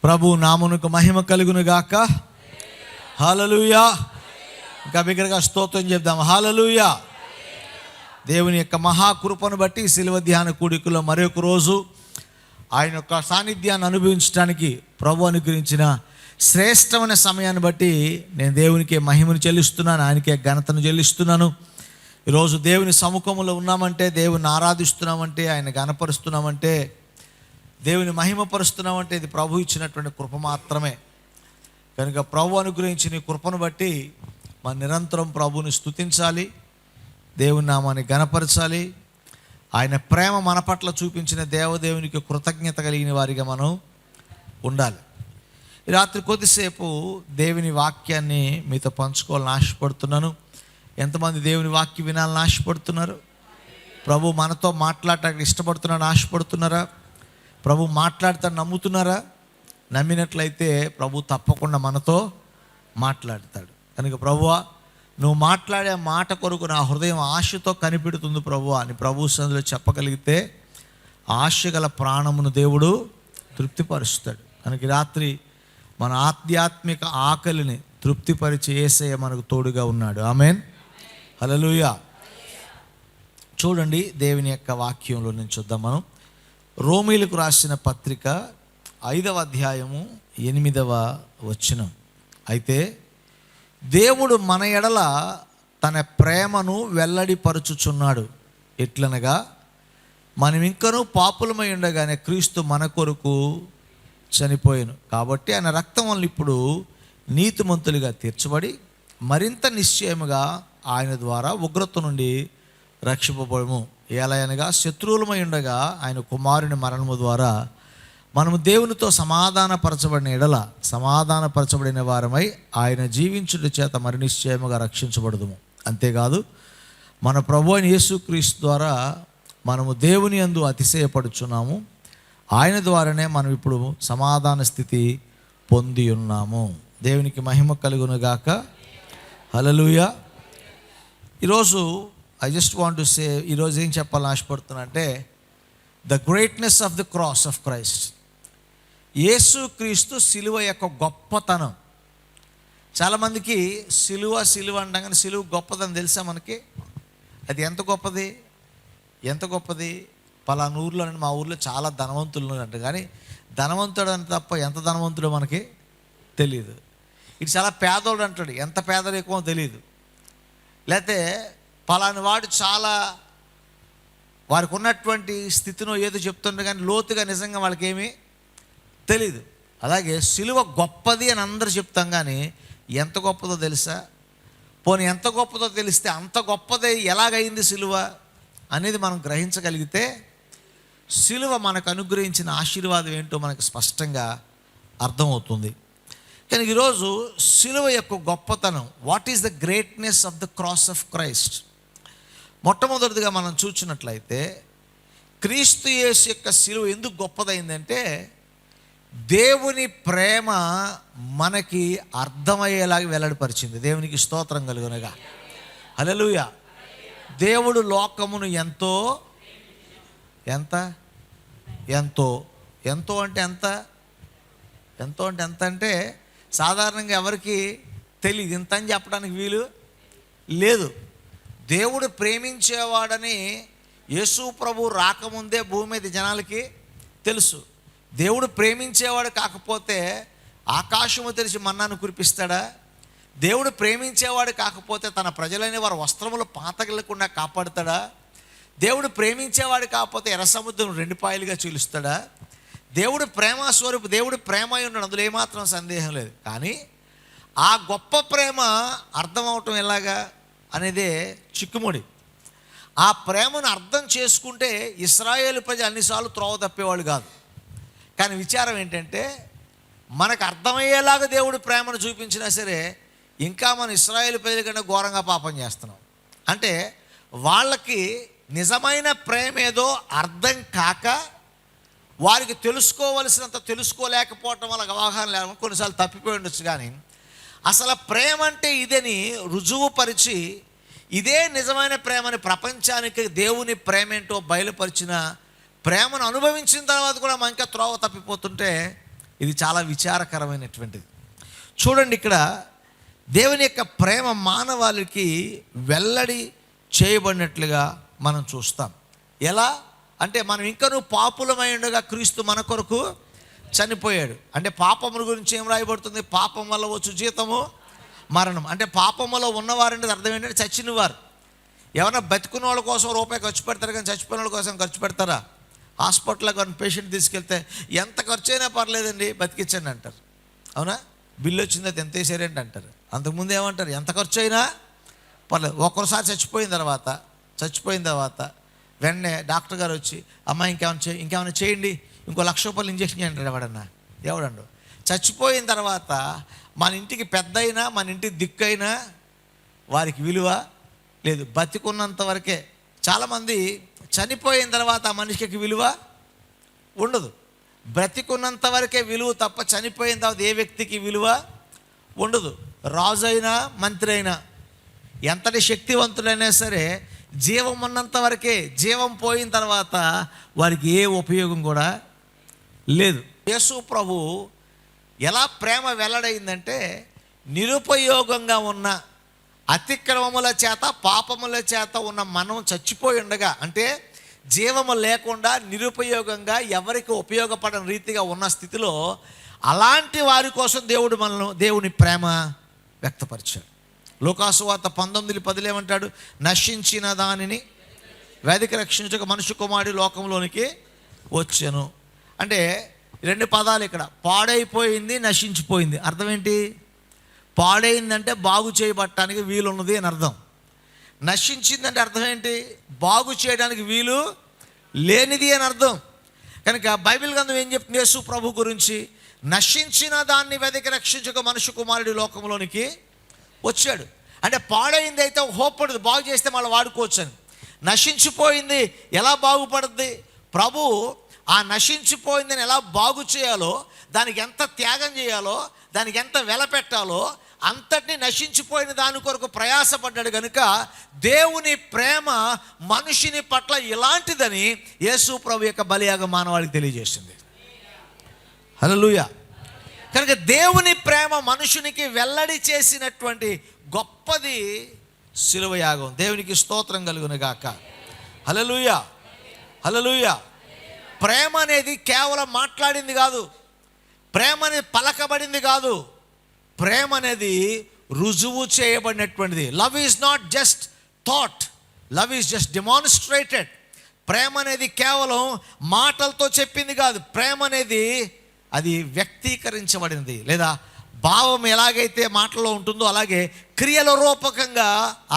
ప్రభు నామమునకు మహిమ కలుగును గాక. హల్లెలూయా. ఇంకా బిగ్గరగా స్తోత్రం చెప్దాం. హల్లెలూయా. దేవుని యొక్క మహాకృపను బట్టి శిలువ ధ్యాన కూడికలో మరొక రోజు ఆయన యొక్క సాన్నిధ్యాన్ని అనుభవించడానికి ప్రభు అనుగ్రహించిన శ్రేష్టమైన సమయాన్ని బట్టి నేను దేవునికి మహిమను చెల్లిస్తున్నాను, ఆయనకే ఘనతను చెల్లిస్తున్నాను. ఈరోజు దేవుని సముఖంలో ఉన్నామంటే, దేవుని ఆరాధిస్తున్నామంటే, ఆయన ఘనపరుస్తున్నామంటే, దేవుని మహిమపరుస్తున్నామంటే ఇది ప్రభు ఇచ్చినటువంటి కృప మాత్రమే. కనుక ప్రభు అనుగ్రహించిన కృపను బట్టి మనం నిరంతరం ప్రభువుని స్తుతించాలి, దేవుని నామాన్ని ఘనపరచాలి. ఆయన ప్రేమ మన పట్ల చూపించిన దేవదేవునికి కృతజ్ఞత కలిగిన వారిగా మనం ఉండాలి. ఈ రాత్రి కొద్దిసేపు దేవుని వాక్యాన్ని మీతో పంచుకోవాలని ఆశపడుతున్నాను. ఎంతమంది దేవుని వాక్యం వినాలని ఆశపడుతున్నారు? ప్రభు మనతో మాట్లాడటానికి ఇష్టపడుతున్నాడు, ఆశపడుతున్నారా? ప్రభు మాట్లాడతాడు నమ్ముతున్నారా? నమ్మినట్లయితే ప్రభు తప్పకుండా మనతో మాట్లాడతాడు. కనుక ప్రభువా, నువ్వు మాట్లాడే మాట కొరకు నా హృదయం ఆశతో కనిపెడుతుంది ప్రభువా అని ప్రభు సన్నిధిలో చెప్పగలిగితే ఆశ గల ప్రాణమును దేవుడు తృప్తిపరుస్తాడు. కనుక రాత్రి మన ఆధ్యాత్మిక ఆకలిని తృప్తిపరిచే యేసయ్య మనకు తోడుగా ఉన్నాడు. ఆమేన్. హల్లెలూయా. చూడండి, దేవుని యొక్క వాక్యంలో నుంచి చూద్దాం. మనం రోమీలకు రాసిన పత్రిక 5వ అధ్యాయము 8వ వచనం. అయితే దేవుడు మన ఎడల తన ప్రేమను వెల్లడిపరుచుచున్నాడు. ఎట్లనగా మనం ఇంకనూ పాపులమై ఉండగానే క్రీస్తు మన కొరకు చనిపోయాను. కాబట్టి ఆయన రక్తం వల్ల ఇప్పుడు నీతిమంతులుగా తీర్చబడి మరింత నిశ్చయముగా ఆయన ద్వారా ఉగ్రత నుండి రక్షింపబడము. ఎలాగనగా శత్రువులమై ఉండగా ఆయన కుమారుని మరణము ద్వారా మనము దేవునితో సమాధానపరచబడిన ఎడల సమాధానపరచబడిన వారమై ఆయన జీవించుట చేత మరి నిశ్చయముగా రక్షించబడదుము. అంతేకాదు, మన ప్రభు అయిన యేసుక్రీస్తు ద్వారా మనము దేవుని యందు అతిశయపడుచున్నాము. ఆయన ద్వారానే మనం ఇప్పుడు సమాధాన స్థితి పొంది ఉన్నాము. దేవునికి మహిమ కలుగును గాక. హల్లెలూయా. ఈరోజు I just want to say, ఈరోజు ఏం చెప్పాలని ఆశపడుతున్నా అంటే the greatness of the cross of Christ. యేసుక్రీస్తు సిలువ యొక్క గొప్పతనం. చాలామందికి సిలువ అంటాం, సిలువ గొప్పదని తెలుసా మనకి? అది ఎంత గొప్పది పలానా ఊర్లో, మా ఊర్లో చాలా ధనవంతులు అంట, కానీ ధనవంతుడు అని తప్ప ఎంత ధనవంతుడో మనకి తెలియదు. ఇది చాలా పేదోడు అంటాడు, ఎంత పేదరికమో తెలియదు. లేకపోతే పలాని వాడు చాలా వారికి ఉన్నటువంటి స్థితినో ఏదో చెప్తుండే కానీ లోతుగా నిజంగా వాళ్ళకి ఏమీ తెలీదు. అలాగే సిలువ గొప్పది అని అందరూ చెప్తాం, కానీ ఎంత గొప్పదో తెలుసా? పోనీ ఎంత గొప్పదో తెలిస్తే అంత గొప్పది ఎలాగైంది సిలువ అనేది మనం గ్రహించగలిగితే సిలువ మనకు అనుగ్రహించిన ఆశీర్వాదం ఏంటో మనకు స్పష్టంగా అర్థమవుతుంది. కానీ ఈరోజు సిలువ యొక్క గొప్పతనం, what is the greatness of the cross of Christ. మొట్టమొదటిగా మనం చూసినట్లయితే క్రీస్తు యేసు యొక్క సిలువ ఎందుకు గొప్పదైందంటే దేవుని ప్రేమ మనకి అర్థమయ్యేలాగా వెల్లడిపరిచింది. దేవునికి స్తోత్రం కలుగునగా. హల్లెలూయా. దేవుడు లోకమును ఎంతో అంటే ఎంత అంటే సాధారణంగా ఎవరికి తెలియదు, ఇంత అని చెప్పడానికి వీలు లేదు. దేవుడు ప్రేమించేవాడని యేసు ప్రభు రాకముందే భూమి మీద జనాలకి తెలుసు. దేవుడు ప్రేమించేవాడు కాకపోతే ఆకాశము తెరిచి మన్నాను కురిపిస్తాడా? దేవుడు ప్రేమించేవాడు కాకపోతే తన ప్రజలైన వారి వస్త్రములు పాతగిల్లకుండా కాపాడుతాడా? దేవుడు ప్రేమించేవాడు కాకపోతే ఎర్ర సముద్రం 2 పాయలుగా చీలుస్తాడా? దేవుడు ప్రేమ స్వరూపు, దేవుడు ప్రేమ ఉన్నాడు, అందులో ఏమాత్రం సందేహం లేదు. కానీ ఆ గొప్ప ప్రేమ అర్థమవటం ఎలాగా అనేదే చిక్కుముడి. ఆ ప్రేమను అర్థం చేసుకుంటే ఇశ్రాయేలు ప్రజలు అన్నిసార్లు త్రోవ తప్పేవాళ్ళు కాదు. కానీ విచారం ఏంటంటే మనకు అర్థమయ్యేలాగా దేవుడు ప్రేమను చూపించినా సరే ఇంకా మన ఇశ్రాయేలు ప్రజల కన్నా ఘోరంగా పాపం చేస్తున్నాం. అంటే వాళ్ళకి నిజమైన ప్రేమ ఏదో అర్థం కాక వారికి తెలుసుకోవలసినంత తెలుసుకోలేకపోవటం వల్ల అవగాహన లేకుండా కొన్నిసార్లు తప్పిపోయి ఉండొచ్చు. కానీ అసలు ప్రేమ అంటే ఇదని రుజువుపరిచి ఇదే నిజమైన ప్రేమని ప్రపంచానికి దేవుని ప్రేమ ఏంటో బయలుపరిచిన ప్రేమను అనుభవించిన తర్వాత కూడా మనకి త్రోవ తప్పిపోతుంటే ఇది చాలా విచారకరమైనటువంటిది. చూడండి, ఇక్కడ దేవుని యొక్క ప్రేమ మానవాళికి వెల్లడి చేయబడినట్లుగా మనం చూస్తాం. ఎలా అంటే, మనం ఇంకనూ పాపులమై ఉండగా క్రీస్తు మన కొరకు చనిపోయాడు. అంటే పాపముల గురించి ఏం రాయబడుతుంది? పాపం వల్ల వచ్చు జీతము మరణం. అంటే పాపములో ఉన్నవారంటే అర్థం ఏంటంటే చచ్చిన వారు. ఎవరైనా బతికున్న వాళ్ళ కోసం రూపాయి ఖర్చు పెడతారు, కానీ చచ్చిపోయిన వాళ్ళ కోసం ఖర్చు పెడతారా? హాస్పిటల్లో కానీ పేషెంట్ తీసుకెళ్తే ఎంత ఖర్చు అయినా పర్లేదండి బతికించండి అంటారు. అవునా? బిల్లు వచ్చింది అది ఎంత వేసారేంటి అంటారు. అంతకుముందు ఏమంటారు? ఎంత ఖర్చు అయినా పర్లేదు. ఒక్కోసారి చచ్చిపోయిన తర్వాత వెంటనే డాక్టర్ గారు వచ్చి, అమ్మ ఇంకేమైనా చేయండి, ఇంకో ₹1,00,000 ఇంజక్షన్ చేయండి. ఎవడండు? చచ్చిపోయిన తర్వాత మన ఇంటికి పెద్ద అయినా, మన ఇంటికి దిక్కైనా వారికి విలువ లేదు. బతికున్నంత వరకే. చాలామంది చనిపోయిన తర్వాత ఆ మనిషికి విలువ ఉండదు. బ్రతికున్నంత వరకే విలువ తప్ప చనిపోయిన తర్వాత ఏ వ్యక్తికి విలువ ఉండదు. రాజు అయినా, మంత్రి అయినా, ఎంతటి శక్తివంతుడైనా సరే జీవం ఉన్నంత వరకే. జీవం పోయిన తర్వాత వారికి ఏ ఉపయోగం కూడా లేదు. యేసు ప్రభు ఎలా ప్రేమ వెల్లడైందంటే, నిరుపయోగంగా ఉన్న అతిక్రమముల చేత, పాపముల చేత ఉన్న మనం చచ్చిపోయి ఉండగా, అంటే జీవము లేకుండా నిరుపయోగంగా ఎవరికి ఉపయోగపడని రీతిగా ఉన్న స్థితిలో అలాంటి వారి కోసం దేవుని ప్రేమ వ్యక్తపరిచాడు. లూకాసు వార్త 19:10 ఏమంటాడు? నశించిన దానిని వెదికి రక్షించక మనుష్య కుమారుడు లోకంలోనికి వచ్చెను. అంటే 2 పదాలు ఇక్కడ, పాడైపోయింది, నశించిపోయింది. అర్థం ఏంటి? పాడైందంటే బాగు చేయబట్టడానికి వీలున్నది అని అర్థం. నశించిందంటే అర్థం ఏంటి? బాగు చేయడానికి వీలు లేనిది అని అర్థం. కనుక బైబిల్ గ్రంథం ఏం చెప్తుంది యేసు ప్రభు గురించి? నశించిన దాన్ని వెతికి రక్షించక మనుష్య కుమారుడి లోకంలోనికి వచ్చాడు. అంటే పాడైంది అయితే హోప్ పడుతుంది, బాగు చేస్తే మళ్ళీ వాడుకోవచ్చు అని. నశించిపోయింది ఎలా బాగుపడుద్ది? ప్రభు ఆ నశించిపోయిందని ఎలా బాగు చేయాలో, దానికి ఎంత త్యాగం చేయాలో, దానికి ఎంత వెల పెట్టాలో అంతటినీ నశించిపోయిన దాని కొరకు ప్రయాసపడ్డాడు. కనుక దేవుని ప్రేమ మనుషుని పట్ల ఇలాంటిదని యేసు ప్రభు యొక్క బలియాగ మానవాళికి తెలియజేసింది. హల్లెలూయా. కనుక దేవుని ప్రేమ మనుషునికి వెల్లడి చేసినటువంటి గొప్పది శిలువ యాగం. దేవునికి స్తోత్రం కలుగును గాక. హల్లెలూయా, హల్లెలూయా. ప్రేమ అనేది కేవలం మాట్లాడింది కాదు, ప్రేమ అనేది పలకబడింది కాదు, ప్రేమ అనేది రుజువు చేయబడినటువంటిది. Love is not just thought, love is just demonstrated. ప్రేమ అనేది కేవలం మాటలతో చెప్పింది కాదు, ప్రేమ అనేది అది వ్యక్తీకరించబడింది. లేదా భావం ఎలాగైతే మాటలో ఉంటుందో అలాగే క్రియల రూపకంగా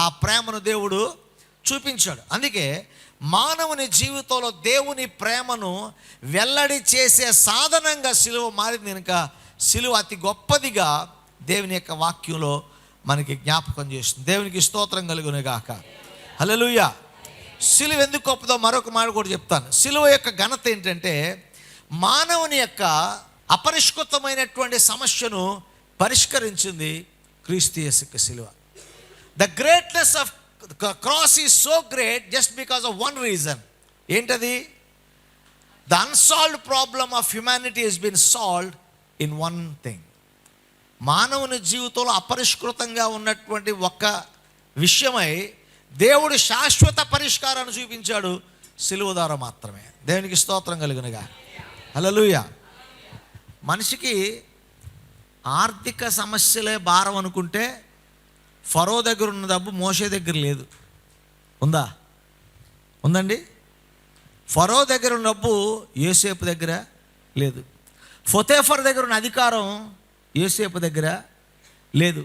ఆ ప్రేమను దేవుడు చూపించాడు. అందుకే మానవుని జీవితంలో దేవుని ప్రేమను వెల్లడి చేసే సాధనంగా సిలువ మారింది. కనుక సిలువ అతి గొప్పదిగా దేవుని యొక్క వాక్యంలో మనకి జ్ఞాపకం చేస్తుంది. దేవునికి స్తోత్రం కలుగును గాక. హల్లెలూయా. సిలువ ఎందుకు గొప్పదో మరొక మాట కూడా చెప్తాను. సిలువ యొక్క ఘనత ఏంటంటే, మానవుని యొక్క అపరిష్కృతమైనటువంటి సమస్యను పరిష్కరించింది క్రీస్తు యేసు సిలువ. The greatness of cross is so great just because of one reason. ఏంటది? The unsolved problem of humanity has been solved in one thing. మానవుని జీవితంలో అపరిష్కృతంగా ఉన్నటువంటి ఒక్క విషయమై దేవుడు శాశ్వత పరిష్కారాన్ని చూపించాడు సిలువ ద్వారా మాత్రమే. దేవునికి స్తోత్రం కలుగునుగా. హల్లెలూయా. మనిషికి ఆర్థిక సమస్యలే భారం అనుకుంటే ఫరో దగ్గర ఉన్న డబ్బు మోషే దగ్గర లేదు. ఉందా? ఉందండి. ఫరో దగ్గర ఉన్న డబ్బు యోసేపు దగ్గర లేదు. ఫొతేఫర్ దగ్గర ఉన్న అధికారం యోసేపు దగ్గర లేదు.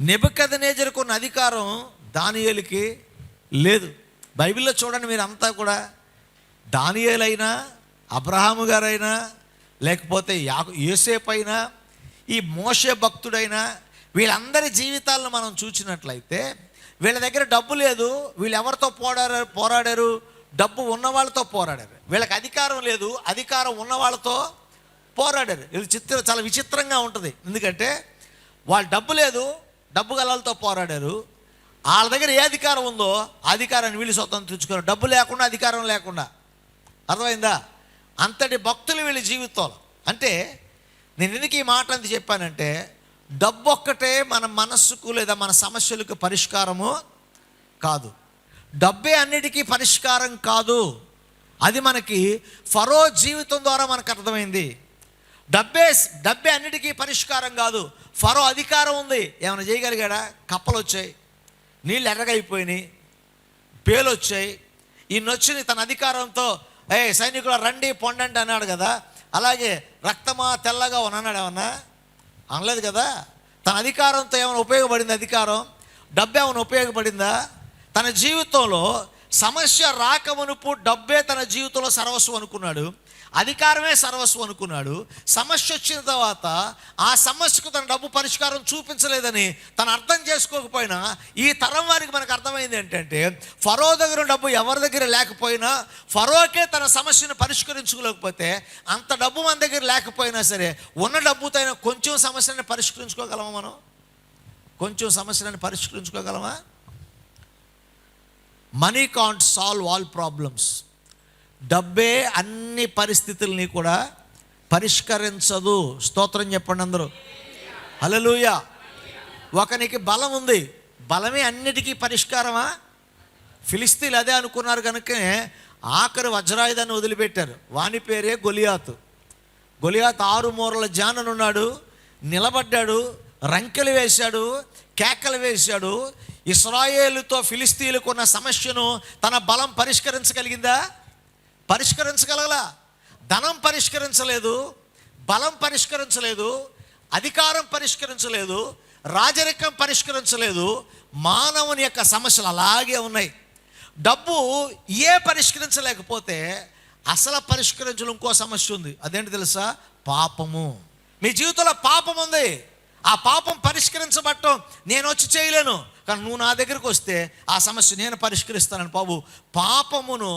నెబుకద్నెజరుకు ఉన్న అధికారం దానియేలుకి లేదు. బైబిల్లో చూడండి మీరు అంతా కూడా, దానియేలైనా, అబ్రహాము గారైనా, లేకపోతే యోసేపు అయినా, ఈ మోషే భక్తుడైనా, వీళ్ళందరి జీవితాలను మనం చూసినట్లయితే వీళ్ళ దగ్గర డబ్బు లేదు. వీళ్ళు ఎవరితో పోరాడారు? డబ్బు ఉన్న వాళ్ళతో పోరాడారు. వీళ్ళకి అధికారం లేదు, అధికారం ఉన్న వాళ్ళతో పోరాడారు. ఇది చాలా విచిత్రంగా ఉంటుంది. ఎందుకంటే వాళ్ళు డబ్బు లేదు, డబ్బు గలతో పోరాడారు. వాళ్ళ దగ్గర ఏ అధికారం ఉందో ఆ అధికారాన్ని వీళ్ళు స్వతంత్రించుకున్నారు, డబ్బు లేకుండా, అధికారం లేకుండా. అర్థమైందా? అంతటి భక్తులు వీళ్ళ జీవితంలో. అంటే నేను ఎందుకు ఈ మాట అంత చెప్పానంటే, డబ్బు ఒక్కటే మన మనస్సుకు లేదా మన సమస్యలకు పరిష్కారము కాదు. డబ్బే అన్నిటికీ పరిష్కారం కాదు. అది మనకి ఫరో జీవితం ద్వారా మనకు అర్థమైంది. డబ్బే అన్నిటికీ పరిష్కారం కాదు. ఫరో అధికారం ఉంది, ఏమైనా చేయగలిగాడా? కప్పలు వచ్చాయి, నీళ్ళు ఎర్రగైపోయినాయి, పేలు వచ్చాయి. ఈయనొచ్చి తన అధికారంతో సైనికులు రండి పొండండి అన్నాడు కదా. అలాగే రక్తమా తెల్లగా అన్నాడు ఏమన్నా? అనలేదు కదా. తన అధికారంతో ఏమైనా ఉపయోగపడింది? అధికారం డబ్బు ఏమైనా ఉపయోగపడిందా? తన జీవితంలో సమస్య రాకమునుపు డబ్బే తన జీవితంలో సర్వస్వం అనుకున్నాడు, అధికారమే సర్వస్వం అనుకున్నాడు. సమస్య వచ్చిన తర్వాత ఆ సమస్యకు తన డబ్బు పరిష్కారం చూపించలేదని తను అర్థం చేసుకోకపోయినా, ఈ తరం వారికి మనకు అర్థమైంది ఏంటంటే, ఫరో దగ్గర డబ్బు ఎవరి దగ్గర లేకపోయినా, ఫరోకే తన సమస్యను పరిష్కరించుకోలేకపోతే, అంత డబ్బు మన దగ్గర లేకపోయినా సరే ఉన్న డబ్బుతో అయినా కొంచెం సమస్యని పరిష్కరించుకోగలమా? మనం కొంచెం సమస్యలను పరిష్కరించుకోగలమా? Money can't solve all problems. డబ్బే అన్ని పరిస్థితుల్ని కూడా పరిష్కరించదు. స్తోత్రం చెప్పండి అందరూ. హల్లెలూయా. ఒకనికి బలం ఉంది, బలమే అన్నిటికీ పరిష్కారమా? ఫిలిస్తీన్లు అదే అనుకున్నారు కనుకనే ఆఖరి వజ్రాయుధాన్ని వదిలిపెట్టారు. వాని పేరే గొలియాతు. గొలియాతు 6 మూరల జాననున్నాడు, నిలబడ్డాడు, రంకెలు వేశాడు, కేకలు వేశాడు. ఇశ్రాయేలుతో ఫిలిస్తీన్లకు ఉన్న సమస్యను తన బలం పరిష్కరించగలిగిందా? పరిష్కరించగలగలా. ధనం పరిష్కరించలేదు, బలం పరిష్కరించలేదు, అధికారం పరిష్కరించలేదు, రాజరికం పరిష్కరించలేదు. మానవుని యొక్క సమస్యలు అలాగే ఉన్నాయి. డబ్బు పరిష్కరించలేకపోతే అసలు పరిష్కరించడం ఇంకో సమస్య ఉంది. అదేంటి తెలుసా? పాపము. మీ జీవితంలో పాపం ఉంది. ఆ పాపం పరిష్కరించబట్టం నేను వచ్చి చేయలేను, కానీ నువ్వు నా దగ్గరికి వస్తే ఆ సమస్య నేను పరిష్కరిస్తానని. బాబు, పాపమును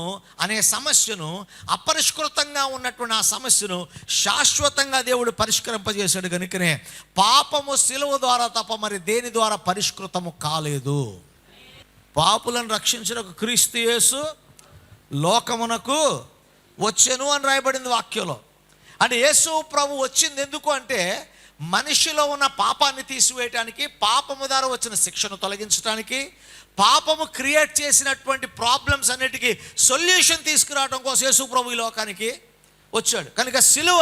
అనే సమస్యను, అపరిష్కృతంగా ఉన్నటువంటి ఆ సమస్యను శాశ్వతంగా దేవుడు పరిష్కరింపజేశాడు. కనుకనే పాపము సిలువ ద్వారా తప్ప మరి దేని ద్వారా పరిష్కృతము కాలేదు. పాపులను రక్షించిన క్రీస్తు యేసు లోకమునకు వచ్చెను అని రాయబడింది వాక్యంలో. అంటే యేసు ప్రభు వచ్చింది ఎందుకు అంటే, మనిషిలో ఉన్న పాపాన్ని తీసివేయటానికి, పాపము ద్వారా వచ్చిన శిక్షను తొలగించడానికి, పాపము క్రియేట్ చేసినటువంటి ప్రాబ్లమ్స్ అన్నిటికీ సొల్యూషన్ తీసుకురావడం కోసం యేసు ప్రభు ఈ లోకానికి వచ్చాడు. కనుక సిలువ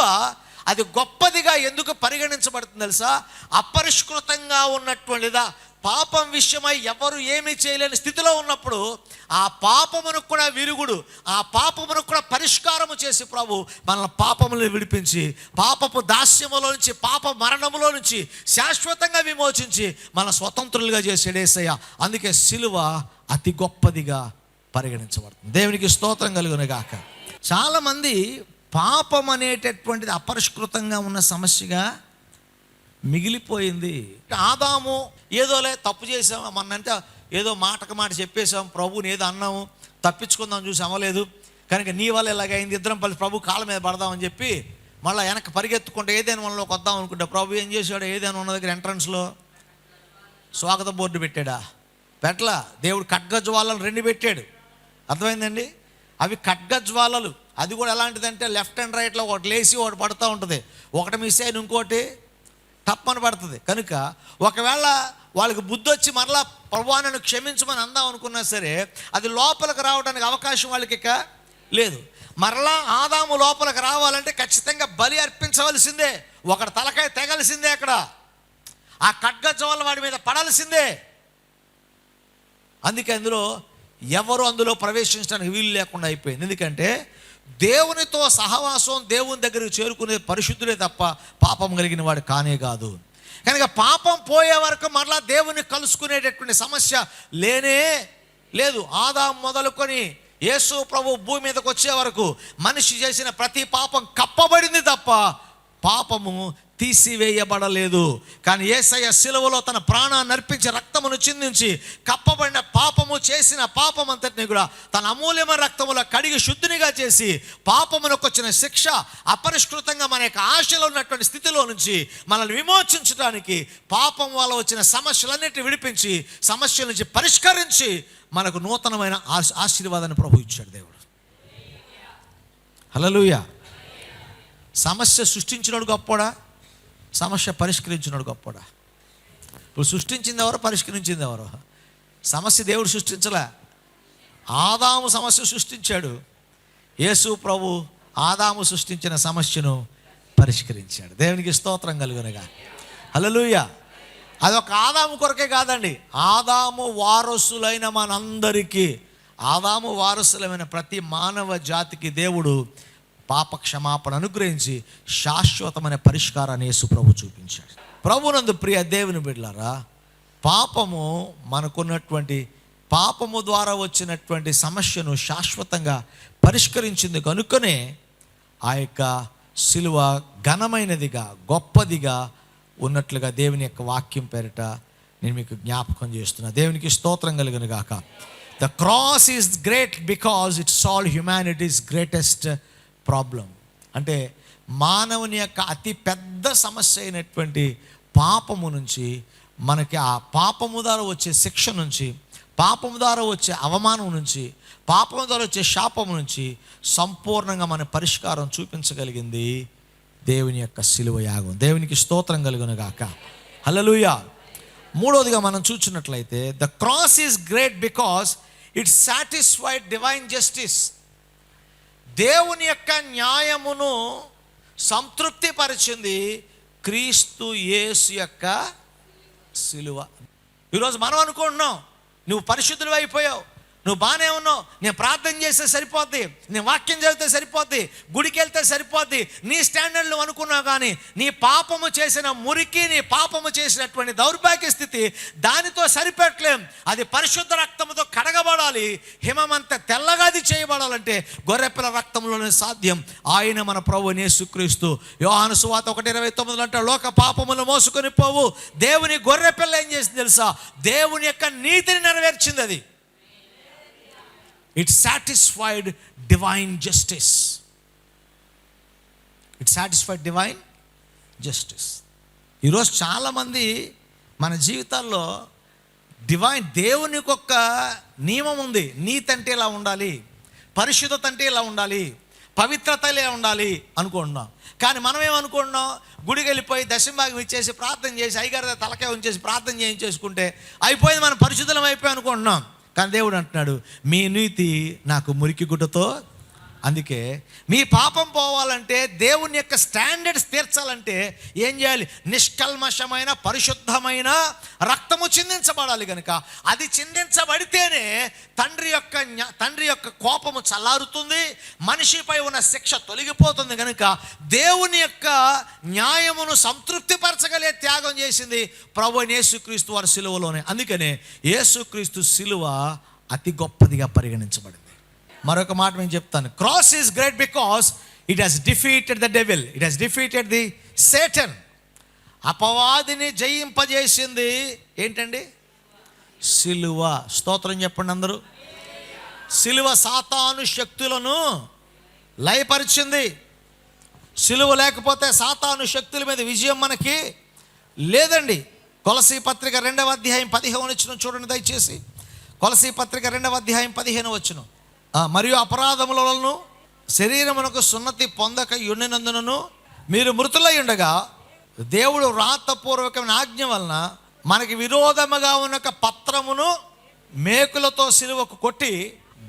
అది గొప్పదిగా ఎందుకు పరిగణించబడుతుంది తెలుసా? అపరిష్కృతంగా ఉన్నటువంటిదా, పాపం విషయమై ఎవరు ఏమీ చేయలేని స్థితిలో ఉన్నప్పుడు ఆ పాపమునకు కూడా విరుగుడు, ఆ పాపమునకు కూడా పరిష్కారము చేసి ప్రభు మనల్ని పాపములను విడిపించి, పాపపు దాస్యములో నుంచి, పాప మరణములో నుంచి శాశ్వతంగా విమోచించి మన స్వతంత్రులుగా చేసాడు యేసయ్య. అందుకే సిలువ అతి గొప్పదిగా పరిగణించబడుతుంది. దేవునికి స్తోత్రం కలుగును గాక. చాలామంది పాపం అనేటటువంటిది అపరిష్కృతంగా ఉన్న సమస్యగా మిగిలిపోయింది. ఆదాము ఏదోలే తప్పు చేసాం, మొన్నంటే ఏదో మాటకు మాట చెప్పేశాం, ప్రభుని ఏదో అన్నాము, తప్పించుకుందాం చూసి అవ్వలేదు, కనుక నీ వల్ల ఇలాగైంది, ఇద్దరం పల్లి ప్రభు కాళ్ళ మీద పడదామని చెప్పి మళ్ళీ వెనక్కి పరిగెత్తుకుంటే ఏదైనా వనలోకి వద్దాం అనుకుంటే, ప్రభు ఏం చేశాడు? ఏదైనా ఉన్న దగ్గర ఎంట్రన్స్లో స్వాగత బోర్డు పెట్టాడా? పెట్టలా. దేవుడు ఖడ్గజ్వాలలు 2 పెట్టాడు. అర్థమైందండి? అవి ఖడ్గజ్వాలలు. అది కూడా ఎలాంటిదంటే లెఫ్ట్ అండ్ రైట్లో ఒకటి లేచి ఒకటి పడుతూ ఉంటుంది, ఒకటి మిస్ అయిన ఇంకోటి తప్పని పడుతుంది. కనుక ఒకవేళ వాళ్ళకి బుద్ధి వచ్చి మరలా ప్రభువా నన్ను క్షమించమని అందాం అనుకున్నా సరే అది లోపలికి రావడానికి అవకాశం వాళ్ళకి ఇక లేదు. మరలా ఆదాము లోపలికి రావాలంటే ఖచ్చితంగా బలి అర్పించవలసిందే, ఒకటి తలకాయ తెగలసిందే, అక్కడ ఆ ఖడ్గజ్వాల వాడి మీద పడాల్సిందే. అందుకే అందులో ప్రవేశించడానికి వీలు లేకుండా అయిపోయింది. ఎందుకంటే దేవునితో సహవాసం, దేవుని దగ్గరికి చేరుకునే పరిశుద్ధులే తప్ప పాపం కలిగిన వాడు కానే కాదు. కనుక పాపం పోయే వరకు మరలా దేవుని కలుసుకునేటటువంటి సమస్య లేనే లేదు. ఆదాము మొదలుకొని యేసు ప్రభు భూమి మీదకి వచ్చే వరకు మనిషి చేసిన ప్రతి పాపం కప్పబడింది తప్ప పాపము తీసివేయబడలేదు. కానీ యేసయ్య సిలువలో తన ప్రాణాన్ని అర్పించి రక్తమును చిందించి కప్పబడిన పాపము చేసిన పాపం అంతటిని కూడా తన అమూల్యమైన రక్తములో కడిగి శుద్ధినిగా చేసి పాపమునకు వచ్చిన శిక్ష, అపరిష్కృతంగా మన యొక్క ఆశలో ఉన్నటువంటి స్థితిలో నుంచి మనల్ని విమోచించడానికి, పాపం వల్ల వచ్చిన సమస్యలన్నిటిని విడిపించి సమస్యల నుంచి పరిష్కరించి మనకు నూతనమైన ఆశీర్వాదాన్ని ప్రభు ఇచ్చాడు దేవుడు. హల్లెలూయా. సమస్య సృష్టించినోడు గొప్పోడా? సమస్య పరిష్కరించినాడు గొప్పడా. ఇప్పుడు సృష్టించింది ఎవరు, పరిష్కరించింది ఎవరు? సమస్య దేవుడు సృష్టించలే, ఆదాము సమస్య సృష్టించాడు. యేసు ప్రభు ఆదాము సృష్టించిన సమస్యను పరిష్కరించాడు. దేవునికి స్తోత్రం కలుగునుగా. హల్లెలూయా. అదొక ఆదాము కొరకే కాదండి, ఆదాము వారసులైన మనందరికీ, ఆదాము వారసులమైన ప్రతి మానవ జాతికి దేవుడు పాప క్షమాపణ అనుగ్రహించి శాశ్వతమైన పరిష్కారాన్ని యేసు ప్రభు చూపించాడు. ప్రభునందు ప్రియ దేవుని బిడ్డలారా, పాపము మనకున్నటువంటి పాపము ద్వారా వచ్చినటువంటి సమస్యను శాశ్వతంగా పరిష్కరించింది కనుకనే ఆ యొక్క సిలువ ఘనమైనదిగా గొప్పదిగా ఉన్నట్లుగా దేవుని యొక్క వాక్యం పేరిట నేను మీకు జ్ఞాపకం చేస్తున్నా. దేవునికి స్తోత్రం కలుగును గాక. The cross is great because it solve humanities greatest problem. అంటే మానవుని యొక్క అతి పెద్ద సమస్య అయినటువంటి పాపము నుంచి, మనకి ఆ పాపము ద్వారా వచ్చే శిక్ష నుంచి, పాపము ద్వారా వచ్చే అవమానం నుంచి, పాపము ద్వారా వచ్చే శాపము నుంచి సంపూర్ణంగా మన పరిష్కారం చూపించగలిగింది దేవుని యొక్క సిలువ యాగం. దేవునికి స్తోత్రం కలుగును గాక. హల్లెలూయా. మూడవదిగా మనం చూసినట్లయితే the cross is great because it satisfied divine justice. దేవుని యొక్క న్యాయమును సంతృప్తిపరిచింది క్రీస్తు యేసు యొక్క సిలువ. ఈరోజు మనం అనుకుంటున్నాం నువ్వు పరిశుద్ధులు అయిపోయావు, నువ్వు బాగానే ఉన్నావు, నేను ప్రార్థన చేస్తే సరిపోద్ది, నేను వాక్యం చదివితే సరిపోద్ది, గుడికి వెళ్తే సరిపోద్ది, నీ స్టాండర్డ్ నువ్వు అనుకున్నావు. కానీ నీ పాపము చేసిన మురికి, నీ పాపము చేసినటువంటి దౌర్భాగ్య స్థితి దానితో సరిపెట్టలేం. అది పరిశుద్ధ రక్తంతో కడగబడాలి. హిమమంత తెల్లగా అది చేయబడాలంటే గొర్రెపిల్ల రక్తంలోనే సాధ్యం. ఆయన మన ప్రభువు యేసుక్రీస్తు. యోహాను సువార్త 1:29 అంటే లోక పాపములు మోసుకొని పోవు దేవుని గొర్రెపిల్ల ఏం చేసింది తెలుసా? దేవుని యొక్క నీతిని నెరవేర్చింది. అది it satisfied divine justice. It satisfied divine justice. ఈరోజు చాలామంది మన జీవితాల్లో దేవునికి ఒక నియమం ఉంది. నీతి అంటే ఇలా ఉండాలి, పరిశుద్ధత అంటే ఇలా ఉండాలి, పవిత్రత ఇలా ఉండాలి అనుకుంటున్నాం. కానీ మనం ఏమనుకుంటున్నాం? గుడికి వెళ్ళిపోయి దశంభాగం ఇచ్చేసి ప్రార్థన చేసి అయ్యగారి తలకాయ ఉంచేసి ప్రార్థన చేయించేసుకుంటే అయిపోయింది, మనం పరిశుద్ధం అయిపోయి అనుకుంటున్నాం. కానీ దేవుడు అంటున్నాడు మీ నీతి నాకు మురికి గుడ్డతో. అందుకే మీ పాపం పోవాలంటే, దేవుని యొక్క స్టాండర్డ్స్ తీర్చాలంటే ఏం చేయాలి? నిష్కల్మషమైన పరిశుద్ధమైన రక్తము చిందించబడాలి. కనుక అది చిందించబడితేనే తండ్రి యొక్క కోపము చల్లారుతుంది, మనిషిపై ఉన్న శిక్ష తొలగిపోతుంది. కనుక దేవుని యొక్క న్యాయమును సంతృప్తిపరచగలిగే త్యాగం చేసింది ప్రభువైన యేసుక్రీస్తు వారి సిలువలోనే. అందుకనే యేసుక్రీస్తు సిలువ అతి గొప్పదిగా పరిగణించబడింది. మరొక మాట నేను చెప్తాను. Cross is great because it has defeated the devil, it has defeated the Satan. అపవాదిని జయింపజేసింది ఏంటండి? సిలువ. స్తోత్రం చెప్పండి అందరూ. సిలువ సాతాను శక్తులను లయపరిచింది. సిలువ లేకపోతే సాతాను శక్తుల మీద విజయం మనకి లేదండి. కొలసీ పత్రిక 2:15 చూడండి దయచేసి. కొలసీ పత్రిక 2:15 మరియు అపరాధములను శరీరమునకు సున్నతి పొందక యుండినందునను మీరు మృతులై ఉండగా దేవుడు వ్రాతపూర్వకమైన ఆజ్ఞ వలన మనకి విరోధముగా ఉన్న ఒక పత్రమును మేకులతో సిలువకు కొట్టి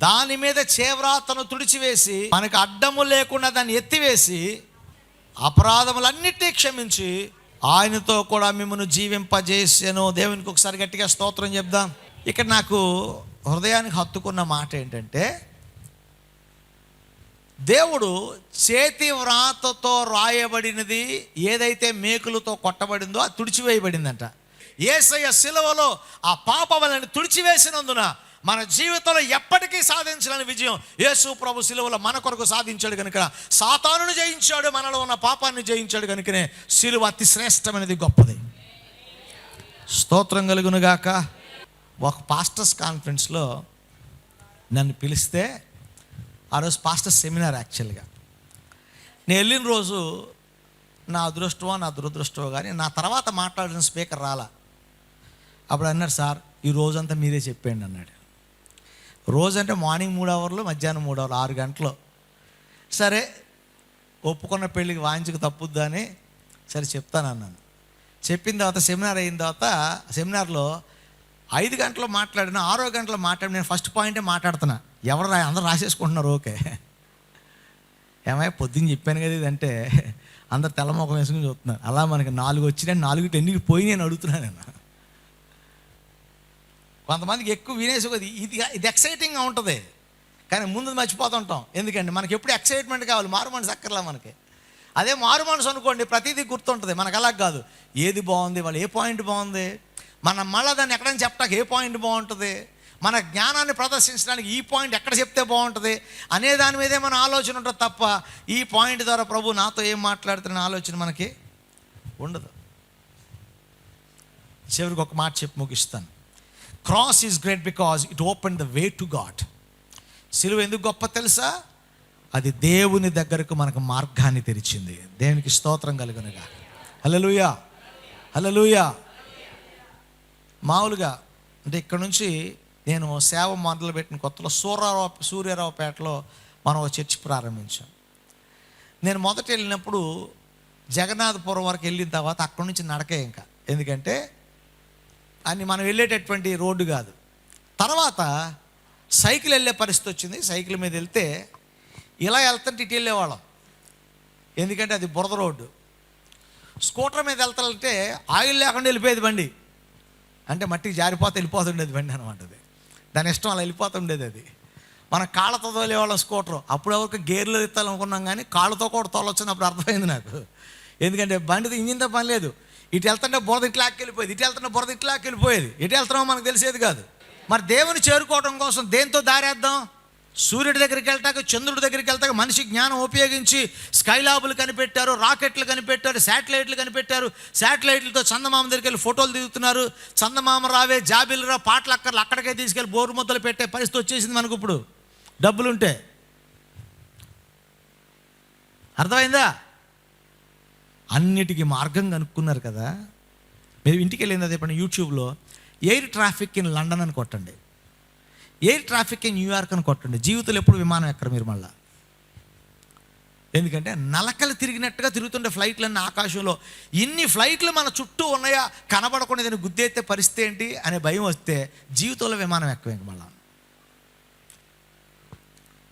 దాని మీద చేవ్రాతను తుడిచివేసి మనకు అడ్డము లేకుండా దాన్ని ఎత్తివేసి అపరాధములన్నిటినీ క్షమించి ఆయనతో కూడా మిమ్మల్ని జీవింపజేసాను. దేవునికి ఒకసారి గట్టిగా స్తోత్రం చెప్దాం. ఇక్కడ నాకు హృదయానికి హత్తుకున్న మాట ఏంటంటే, దేవుడు చేతి వ్రాతతో రాయబడినది ఏదైతే మేకులతో కొట్టబడిందో అది తుడిచివేయబడిందంట. యేసయ్య సిలువలో ఆ పాపములను తుడిచివేసినందున మన జీవితంలో ఎప్పటికీ సాధించలేని విజయం యేసు ప్రభు సిలువలో మన కొరకు సాధించాడు. కనుక సాతానును జయించాడు, మనలో ఉన్న పాపాన్ని జయించాడు. కనుకనే సిలువ అతి శ్రేష్టమైనది, గొప్పది. స్తోత్రం కలుగునుగాక. ఒక పాస్టర్స్ కాన్ఫరెన్స్లో నన్ను పిలిస్తే, ఆ రోజు పాస్టర్స్ సెమినార్. యాక్చువల్గా నేను వెళ్ళిన రోజు నా అదృష్టమో నా దురదృష్టమో కానీ నా తర్వాత మాట్లాడిన స్పీకర్ రాలా. అప్పుడు అన్నాడు, సార్ ఈ రోజంతా మీరే చెప్పండి అన్నాడు. రోజంటే మార్నింగ్ 3 అవర్లు, మధ్యాహ్నం 3 అవర్లు, 6 గంటలు. సరే ఒప్పుకున్న పెళ్ళికి వాయించక తప్పుద్దని సరే చెప్తాను అన్నాను. చెప్పిన తర్వాత సెమినార్ అయిన తర్వాత సెమినార్లో 5 గంటలు మాట్లాడిన 6వ గంటలో మాట్లాడి నేను ఫస్ట్ పాయింటే మాట్లాడుతున్నా. ఎవరు అందరూ రాసేసుకుంటున్నారు. ఓకే, ఏమయ్య పొద్దున్న చెప్పాను కదా ఇదంటే అందరు తెల్లమొఖం వేసుకుని చూస్తున్నారు. అలా మనకి 4 వచ్చినాయి, 4 ఎన్నికి పోయి నేను అడుగుతున్నాను నేను. కొంతమందికి ఎక్కువ వినేసి ఇది ఎక్సైటింగ్గా ఉంటుంది, కానీ ముందు మర్చిపోతుంటాం. ఎందుకంటే మనకి ఎప్పుడు ఎక్సైట్మెంట్ కావాలి, మారు మనసు అక్కర్లా మనకి. అదే మారు మనసు అనుకోండి ప్రతిదీ గుర్తుంటుంది. మనకు అలా కాదు, ఏది బాగుంది, వాళ్ళు ఏ పాయింట్ బాగుంది, మనం మళ్ళీ దాన్ని ఎక్కడైనా చెప్పడానికి ఏ పాయింట్ బాగుంటుంది, మన జ్ఞానాన్ని ప్రదర్శించడానికి ఈ పాయింట్ ఎక్కడ చెప్తే బాగుంటుంది అనే దాని మీదే మన ఆలోచన ఉంటుంది తప్ప ఈ పాయింట్ ద్వారా ప్రభు నాతో ఏం మాట్లాడుతున్న ఆలోచన మనకి ఉండదు. చివరికి ఒక మాట చెప్పి ముగిస్తాను. Cross is great because it open the way to God. సిలువ ఎందుకు గొప్ప తెలుసా? అది దేవుని దగ్గరకు మనకు మార్గాన్ని తెరిచింది. దేవునికి స్తోత్రం కలుగునుగా. హల్లెలూయా, హల్లెలూయా. మామూలుగా అంటే ఇక్కడ నుంచి నేను సేవ మొదలుపెట్టిన కొత్తలో సూర్యారావుపేటలో మనం ఒక చర్చ్ ప్రారంభించాం. నేను మొదట వెళ్ళినప్పుడు జగన్నాథపురం వరకు వెళ్ళిన తర్వాత అక్కడి నుంచి నడకే ఇంకా, ఎందుకంటే అని మనం వెళ్ళేటటువంటి రోడ్డు కాదు. తర్వాత సైకిల్ వెళ్ళే పరిస్థితి వచ్చింది. సైకిల్ మీద వెళ్తే ఇలా వెళ్తుంటే ఇటు వెళ్ళేవాళ్ళం, ఎందుకంటే అది బురద రోడ్డు. స్కూటర్ మీద వెళ్తాలంటే ఆయిల్ లేకుండా వెళ్ళిపోయేది బండి, అంటే మట్టికి జారిపోతే వెళ్ళిపోతుండేది బండి అనమాట. అది దాని ఇష్టం, అలా వెళ్ళిపోతుండేది. అది మన కాళ్ళతో తోలేవాళ్ళం స్కూటర్. అప్పుడు ఎవరికి గేర్లు ఎత్తాలనుకున్నాం, కానీ కాళ్ళతో కూడా తోలొచ్చని అప్పుడు అర్థమైంది నాకు. ఎందుకంటే బండితో ఇంజిన్తో పని లేదు. ఇటు వెళ్తుంటే బురద ఇట్లాకి వెళ్ళిపోయేది, ఇటు వెళ్తుంటే బురద ఇట్లాకి వెళ్ళిపోయేది. ఎటు వెళ్తున్నామో మనకు తెలిసేది కాదు. మరి దేవుని చేరుకోవడం కోసం దేంతో దారేద్దాం? సూర్యుడి దగ్గరికి వెళ్తాక, చంద్రుడి దగ్గరికి వెళ్తాక మనిషి జ్ఞానం ఉపయోగించి స్కైలాబులు కనిపెట్టారు, రాకెట్లు కనిపెట్టారు, శాటిలైట్లు కనిపెట్టారు. శాటిలైట్లతో చందమామ దగ్గరికి వెళ్ళి ఫోటోలు దిగుతున్నారు. చందమామ రావే, జాబిల్రా, పాటలు అక్కర్లు అక్కడికే తీసుకెళ్ళి బోరు ముద్దలు పెట్టే పరిస్థితి వచ్చేసింది మనకు ఇప్పుడు, డబ్బులుంటే. అర్థమైందా? అన్నిటికీ మార్గం కనుక్కున్నారు కదా. మీరు ఇంటికి వెళ్ళింది అదే పని, యూట్యూబ్లో ఎయిర్ ట్రాఫిక్ ఇన్ లండన్ అని కొట్టండి, ఎయిర్ ట్రాఫిక్ ఇన్ న్యూయార్క్ అని కొట్టండి. జీవితంలో ఎప్పుడు విమానం ఎక్కరు మీరు మళ్ళా. ఎందుకంటే నలకలు తిరిగినట్టుగా తిరుగుతుండే ఫ్లైట్లన్నీ ఆకాశంలో. ఇన్ని ఫ్లైట్లు మన చుట్టూ ఉన్నాయా, కనబడకుండా ఏదైనా గుద్దేస్తే పరిస్థితి ఏంటి అనే భయం వస్తే జీవితంలో విమానం ఎక్కువ ఇంక మళ్ళా.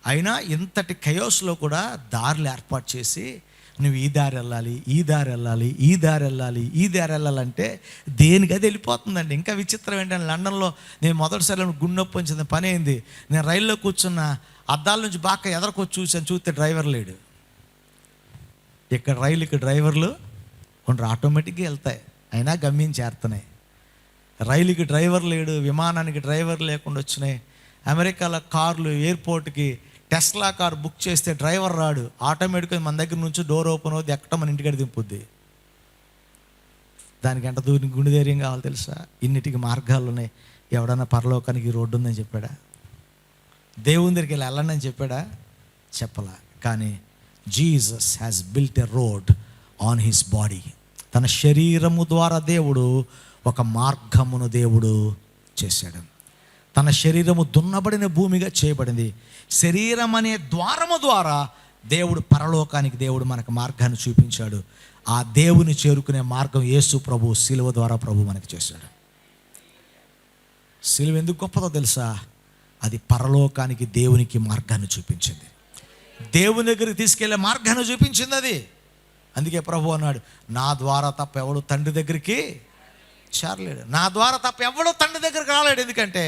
అయినా ఇంతటి కయోస్లో కూడా దారులు ఏర్పాటు చేసి నువ్వు ఈ దారి వెళ్ళాలి, ఈ దారి వెళ్ళాలి, ఈ దారి వెళ్ళాలి, ఈ దారి వెళ్ళాలంటే దేనికి అది వెళ్ళిపోతుందండి. ఇంకా విచిత్రం ఏంటంటే లండన్లో నేను మొదటిసారి గుండెనొప్పి వచ్చింది, పని అయింది. నేను రైల్లో కూర్చున్న అద్దాల నుంచి బాగా ఎదరకొచ్చి చూస్తే డ్రైవర్ లేడు. ఇక్కడ రైలుకి డ్రైవర్లు కొన్ని ఆటోమేటిక్గా వెళ్తాయి, అయినా గమ్యం చేరుతున్నాయి. రైలుకి డ్రైవర్ లేడు, విమానానికి డ్రైవర్ లేకుండా వచ్చినాయి. అమెరికాలో కార్లు ఎయిర్పోర్ట్కి టెస్లా కార్ బుక్ చేస్తే డ్రైవర్ రాడు, ఆటోమేటిక్గా మన దగ్గర నుంచి డోర్ ఓపెన్ అవుతుంది, ఎక్కడ మన ఇంటికాడ దింపుద్ది. దానికి ఎంత దూరం గుండె ధైర్యం కావాలి తెలుసా? ఇన్నిటికి మార్గాలు ఉన్నాయి. ఎవడన్నా పరలోకానికి రోడ్డు ఉందని చెప్పాడా? దేవుని దగ్గరికి వెళ్ళండి అని చెప్పాడా? చెప్పలా. కానీ Jesus has built a road on his body. తన శరీరము ద్వారా దేవుడు ఒక మార్గమును దేవుడు చేశాడు. తన శరీరము దున్నబడిన భూమిగా చేయబడింది. శరీరం అనే ద్వారము ద్వారా దేవుడు పరలోకానికి దేవుడు మనకు మార్గాన్ని చూపించాడు. ఆ దేవుని చేరుకునే మార్గం యేసు ప్రభు సిలువ ద్వారా ప్రభు మనకి చేశాడు. సిలువ ఎందుకు గొప్పదో తెలుసా? అది పరలోకానికి దేవునికి మార్గాన్ని చూపించింది, దేవుని దగ్గరికి తీసుకెళ్లే మార్గాన్ని చూపించింది అది. అందుకే ప్రభు అన్నాడు, నా ద్వారా తప్ప ఎవడు తండ్రి దగ్గరికి చేరలేడు, నా ద్వారా తప్ప ఎవడో తండ్రి దగ్గరికి రాలేడు. ఎందుకంటే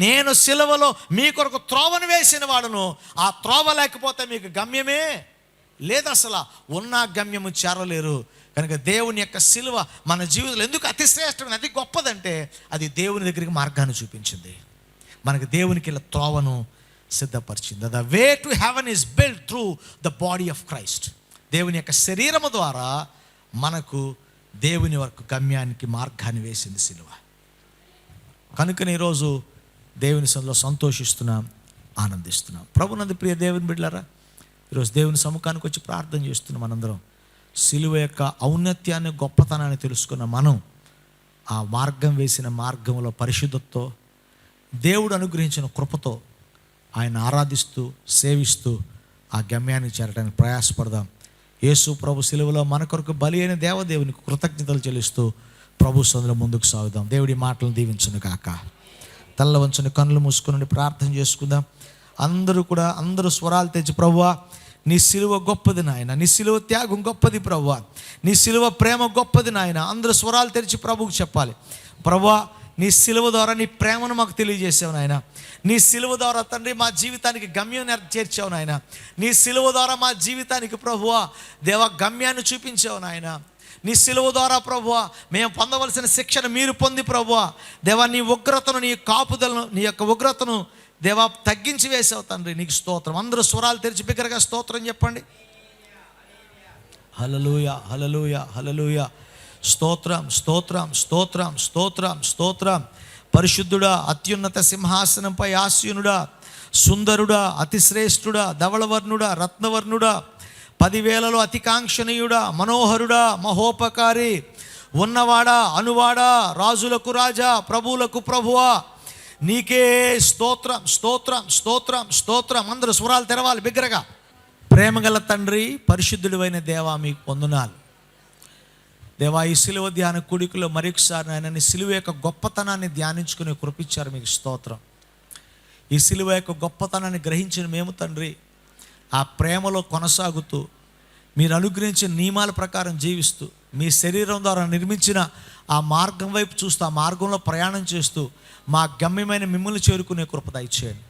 నేను సిలువలో మీ కొరకు త్రోవను వేసిన వాడును, ఆ త్రోవ లేకపోతే మీకు గమ్యమే లేదు, అసలు ఉన్న గమ్యము చేరలేరు. కనుక దేవుని యొక్క సిలువ మన జీవితంలో ఎందుకు అతి శ్రేష్టమైన, అతి గొప్పదంటే అది దేవుని దగ్గరికి మార్గాన్ని చూపించింది, మనకు దేవునికి ఇలా త్రోవను సిద్ధపరిచింది. The way to heaven is built through the body of Christ. దేవుని యొక్క శరీరము ద్వారా మనకు దేవుని వరకు గమ్యానికి మార్గాన్ని వేసింది సిలువ. కనుకనే ఈరోజు దేవుని సన్నిధిలో సంతోషిస్తున్నాం, ఆనందిస్తున్నాం. ప్రభునందు ప్రియ దేవుని బిడ్డలారా, ఈరోజు దేవుని సముఖానికి వచ్చి ప్రార్థన చేస్తున్నాం. మనందరం సిలువ యొక్క ఔన్నత్యాన్ని, గొప్పతనాన్ని తెలుసుకున్న మనం ఆ మార్గం వేసిన మార్గంలో పరిశుద్ధతతో, దేవుడు అనుగ్రహించిన కృపతో ఆయన ఆరాధిస్తూ సేవిస్తూ ఆ గమ్యానికి చేరడానికి ప్రయాసపడదాం. యేసు ప్రభు సిలువలో మన కొరకు బలి అయిన దేవదేవునికి కృతజ్ఞతలు చెల్లిస్తూ ప్రభు సన్నిధిలో ముందుకు సాగుదాం. దేవుడి మాటలను దీవించును గాక. తల్ల వంచుని కన్నులు మూసుకుని ప్రార్థన చేసుకుందాం. అందరూ స్వరాలు తెచ్చి, ప్రభువా నీ సిలువ గొప్పది నాయన, నీ సిలువ త్యాగం గొప్పది ప్రభువా, నీ సిలువ ప్రేమ గొప్పది నాయన. అందరూ స్వరాలు తెరిచి ప్రభువుకు చెప్పాలి. ప్రభువా నీ సిలువ ద్వారా నీ ప్రేమను మాకు తెలియజేసావు నాయన. నీ సిలువ ద్వారా తండ్రి మా జీవితానికి గమ్యం చేర్చావు నాయన. నీ సిలువ ద్వారా మా జీవితానికి ప్రభువా దేవా గమ్యాన్ని చూపించావు నాయన. నీ సిలువ ద్వారా ప్రభువా మేము పొందవలసిన శిక్షను మీరు పొంది ప్రభువా దేవా నీ ఉగ్రతను, నీ కాపుదలను, నీ యొక్క ఉగ్రతను దేవా తగ్గించి వేసావు తండ్రి. నీకు స్తోత్రం. అందరూ స్వరాలు తెరిచి బిగ్గరగా స్తోత్రం చెప్పండి. హల్లెలూయా, హల్లెలూయా, హల్లెలూయా. స్తోత్రం, స్తోత్రం, స్తోత్రం, స్తోత్రం, స్తోత్రం. పరిశుద్ధుడా, అత్యున్నత సింహాసనంపై ఆసీనుడా, సుందరుడా, అతిశ్రేష్ఠుడా, ధవళవర్ణుడా, రత్నవర్ణుడా, 10,000లో అతికాంక్షణీయుడా, మనోహరుడా, మహోపకారి, ఉన్నవాడా, అనువాడా, రాజులకు రాజా, ప్రభువులకు ప్రభువా, నీకే స్తోత్రం, స్తోత్రం, స్తోత్రం, స్తోత్రం. అందరూ స్వరాలు తెరవాలి బిగ్గరగా. ప్రేమగల తండ్రి, పరిశుద్ధుడైన దేవా మీకు వందనాలు. దేవా ఈ సిలువ ధ్యాన కూడికలో మరొకసారి నాయన నీ సిలువ యొక్క గొప్పతనాన్ని ధ్యానించుకుని కృపించారు, మీకు స్తోత్రం. ఈ సిలువ యొక్క గొప్పతనాన్ని గ్రహించిన మేము తండ్రి ఆ ప్రేమలో కొనసాగుతూ మీరు అనుగ్రహించిన నియమాల ప్రకారం జీవిస్తూ మీ శరీరం ద్వారా నిర్మించిన ఆ మార్గం వైపు చూస్తూ ఆ మార్గంలో ప్రయాణం చేస్తూ మా గమ్యమైన మిమ్మల్ని చేరుకునే కృప దయచేయండి.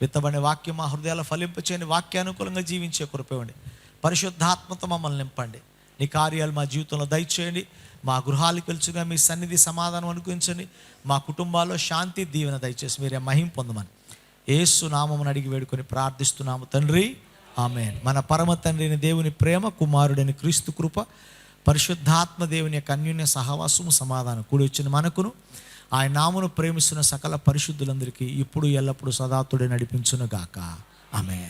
విత్తబడిన వాక్యం మా హృదయాలు ఫలింపచేయండి. వాక్యానుకూలంగా జీవించే కృప ఇవ్వండి. పరిశుద్ధాత్మతో మమ్మల్ని నింపండి. నీ కార్యాలు మా జీవితంలో దయచేయండి. మా గృహాలకు వెలుచుగా మీ సన్నిధి సమాధానం అనుగ్రహించండి. మా కుటుంబాల్లో శాంతి దీవెన దయచేసి మీరే మహిమ పొందమని యేసు నామమును అడిగి వేడుకొని ప్రార్థిస్తున్నాము తండ్రి, ఆమేన్. మన పరమ తండ్రిని దేవుని ప్రేమ, కుమారుడైన క్రీస్తు కృప, పరిశుద్ధాత్మ దేవుని యొక్క అన్యోన్య సహవాసము సమాధానం కూడి వచ్చిన మనకును ఆయన నామమును ప్రేమిస్తున్న సకల పరిశుద్ధులందరికీ ఇప్పుడు ఎల్లప్పుడూ సదాతుడే నడిపించును గాక. ఆమేన్.